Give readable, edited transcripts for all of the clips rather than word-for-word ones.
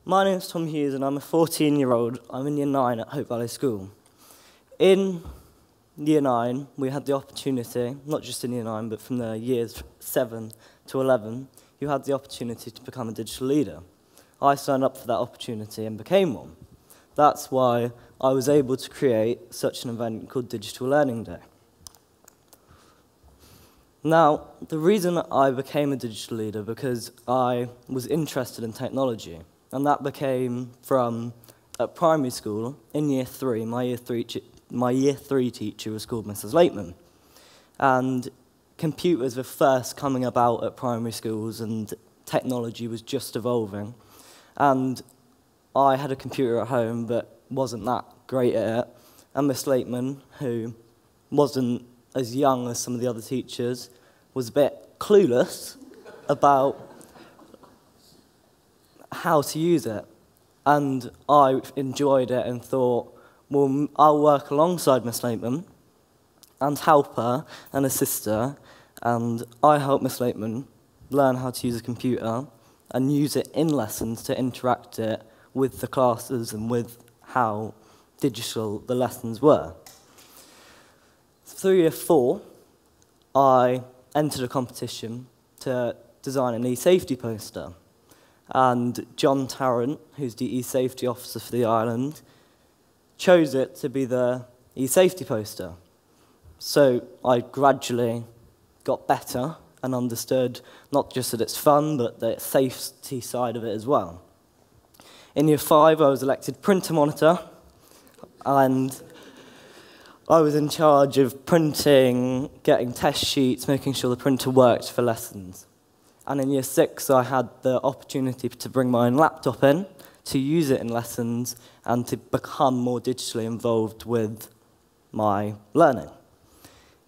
My name's Tom Hughes and I'm a 14-year-old. I'm in Year 9 at Haute Vallée School. In Year 9, we had the opportunity, not just in Year 9, but from the years 7 to 11, you had the opportunity to become a digital leader. I signed up for that opportunity and became one. That's why I was able to create such an event called Digital Learning Day. Now, the reason I became a digital leader because I was interested in technology. And that became from, at primary school, in Year 3, my Year 3 teacher was called Mrs. Lateman. And computers were first coming about at primary schools and technology was just evolving. And I had a computer at home but wasn't that great at it. And Miss Lateman, who wasn't as young as some of the other teachers, was a bit clueless about how to use it. And I enjoyed it and thought, well, I'll work alongside Miss Lateman and help her and assist her. And I helped Miss Lateman learn how to use a computer and use it in lessons to interact it with the classes and with how digital the lessons were. Through Year 4, I entered a competition to design an e-safety poster. And John Tarrant, who's the e-safety officer for the island, chose it to be the e-safety poster. So I gradually got better and understood not just that it's fun, but the safety side of it as well. In Year 5, I was elected printer monitor, and I was in charge of printing, getting test sheets, making sure the printer worked for lessons. And in Year 6, I had the opportunity to bring my own laptop in, to use it in lessons, and to become more digitally involved with my learning.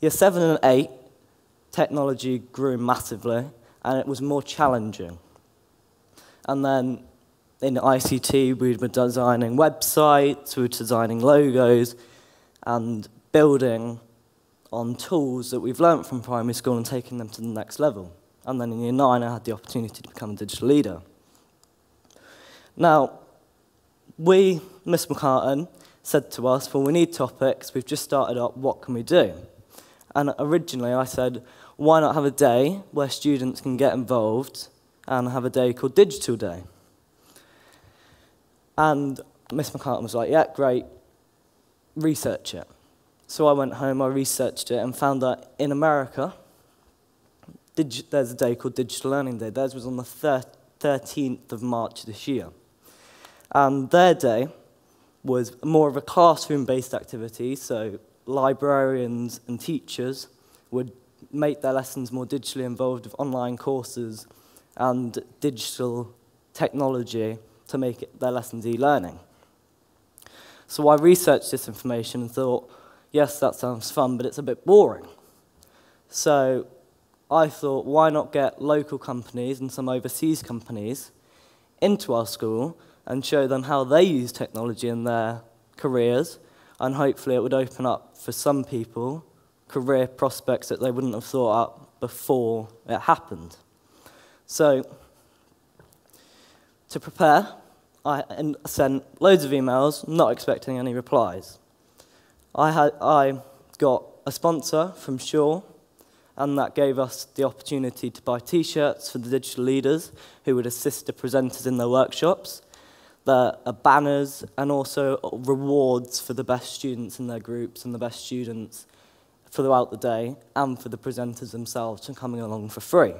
Year 7 and 8, technology grew massively, and it was more challenging. And then in ICT, we were designing websites, we were designing logos, and building on tools that we've learnt from primary school and taking them to the next level. And then in Year 9, I had the opportunity to become a digital leader. Now, Miss McCartan said to us, well, we need topics, we've just started up, what can we do? And originally I said, why not have a day where students can get involved and have a day called Digital Day? And Miss McCartan was like, yeah, great, research it. So I went home, I researched it, and found that in America, there's a day called Digital Learning Day. Theirs was on the 13th of March this year. And their day was more of a classroom-based activity, so librarians and teachers would make their lessons more digitally involved with online courses and digital technology to make their lessons e-learning. So I researched this information and thought, yes, that sounds fun, but it's a bit boring. So I thought, why not get local companies and some overseas companies into our school and show them how they use technology in their careers, and hopefully it would open up for some people career prospects that they wouldn't have thought up before it happened. So to prepare, I sent loads of emails, not expecting any replies. I got a sponsor from Shaw, and that gave us the opportunity to buy T-shirts for the digital leaders who would assist the presenters in their workshops. There are banners and also rewards for the best students in their groups and the best students throughout the day, and for the presenters themselves for coming along for free.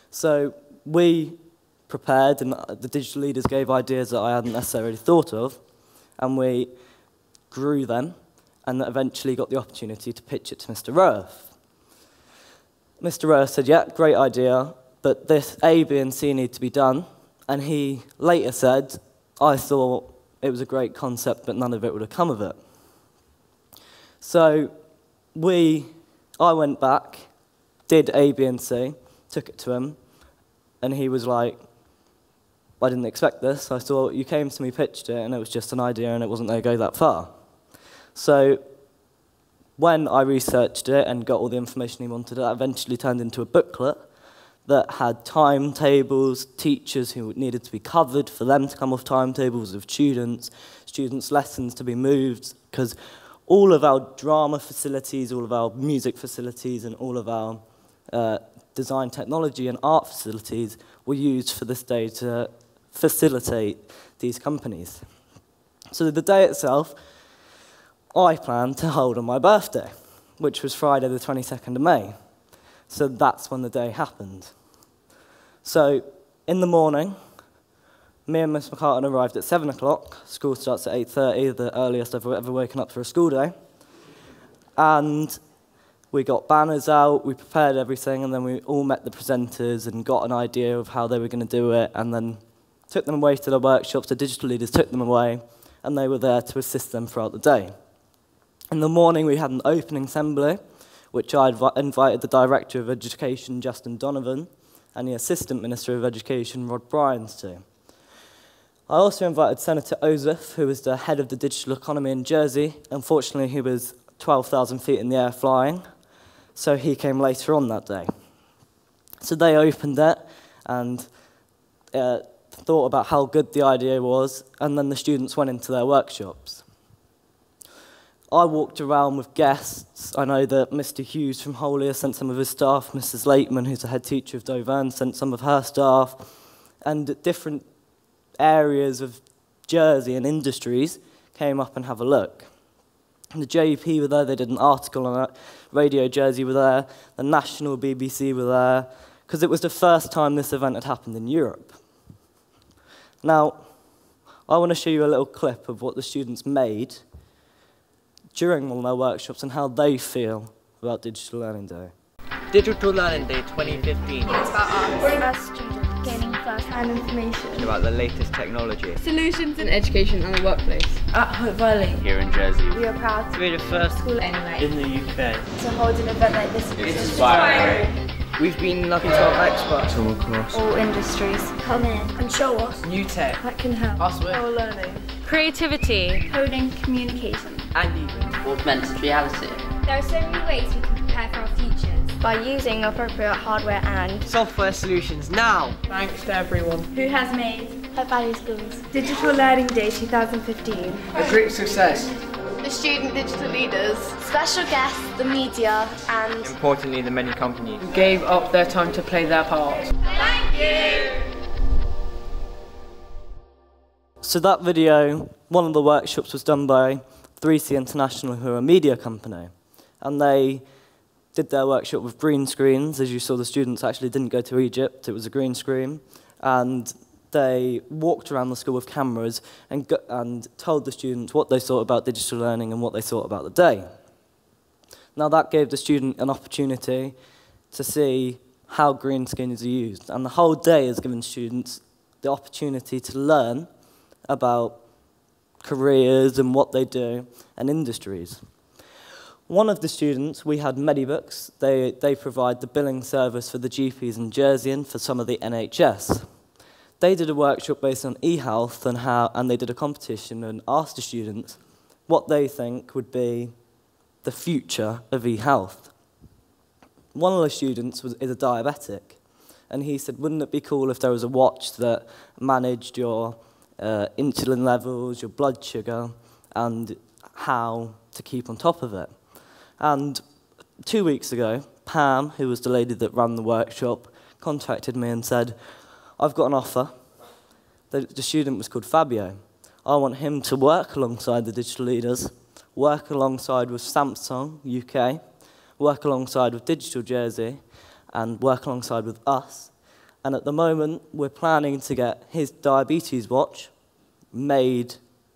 So we prepared, and the digital leaders gave ideas that I hadn't necessarily thought of, and we grew them, and eventually got the opportunity to pitch it to Mr. Roeth. Mr. Roeth said, yeah, great idea, but this A, B, and C need to be done. And he later said, I thought it was a great concept, but none of it would have come of it. So I went back, did A, B, and C, took it to him, and he was like, I didn't expect this. I thought you came to me, pitched it, and it was just an idea, and it wasn't going to go that far. So when I researched it and got all the information he wanted, it eventually turned into a booklet that had timetables, teachers who needed to be covered for them to come off timetables of students' lessons to be moved, because all of our drama facilities, all of our music facilities, and all of our design technology and art facilities were used for this day to facilitate these companies. So the day itself, I planned to hold on my birthday, which was Friday the 22nd of May. So that's when the day happened. So in the morning, me and Miss McCartan arrived at 7 o'clock. School starts at 8:30, the earliest I've ever woken up for a school day. And we got banners out, we prepared everything, and then we all met the presenters and got an idea of how they were going to do it, and then took them away to the workshops. The digital leaders took them away, and they were there to assist them throughout the day. In the morning, we had an opening assembly, which I invited the Director of Education, Justin Donovan, and the Assistant Minister of Education, Rod Bryans, to. I also invited Senator Ossoff, who was the head of the digital economy in Jersey. Unfortunately, he was 12,000 feet in the air flying, so he came later on that day. So they opened it and thought about how good the idea was, and then the students went into their workshops. I walked around with guests. I know that Mr. Hughes from Hollier sent some of his staff, Mrs. Lateman, who's the head teacher of Doverne, sent some of her staff, and different areas of Jersey and industries came up and have a look. And the JEP were there, they did an article on it, Radio Jersey were there, the national BBC were there, because it was the first time this event had happened in Europe. Now, I want to show you a little clip of what the students made during one of their workshops and how they feel about Digital Learning Day. Digital Learning Day 2015. It's about us as students gaining first-hand information About the latest technology. Solutions in education and the workplace. at Haute Valley. Here in Jersey. We are proud to We're the first school anyway in the UK. to hold an event like this. It's inspiring. We've been lucky to have experts Come across. All industries come in and show us new tech, that can help us with our learning, Creativity. coding, communication. and even Augmented reality. There are so many ways we can prepare for our futures. By using appropriate hardware and software solutions now. Thanks to everyone. Who has made Haute Valley Schools. Digital Learning Day 2015 A great success. The student digital leaders, special guests, the media, and Importantly, the many companies. Who gave up their time to play their part. So that video, one of the workshops was done by 3C International, who are a media company. And they did their workshop with green screens. As you saw, the students actually didn't go to Egypt. It was a green screen. And they walked around the school with cameras and told the students what they thought about digital learning and what they thought about the day. Now that gave the student an opportunity to see how green screens are used. And the whole day has given students the opportunity to learn about careers and what they do and industries. One of the students, we had Medibooks. They provide the billing service for the GPs in Jersey and for some of the NHS. They did a workshop based on e-health and they did a competition and asked the students what they think would be the future of e-health. One of the students is a diabetic, and he said, wouldn't it be cool if there was a watch that managed your insulin levels, your blood sugar, and how to keep on top of it? And 2 weeks ago, Pam, who was the lady that ran the workshop, contacted me and said, I've got an offer. The student was called Fabio. I want him to work alongside the digital leaders, work alongside with Samsung UK, work alongside with Digital Jersey, and work alongside with us. And at the moment, we're planning to get his diabetes watch made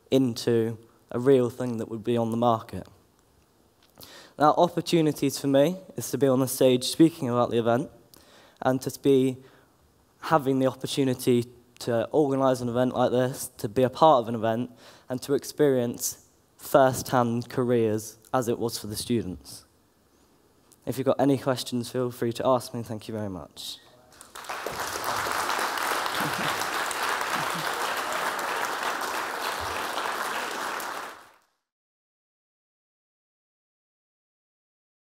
into a real thing that would be on the market. Now, opportunities for me is to be on the stage speaking about the event and to be having the opportunity to organise an event like this, to be a part of an event, and to experience first-hand careers as it was for the students. If you've got any questions, feel free to ask me. Thank you very much.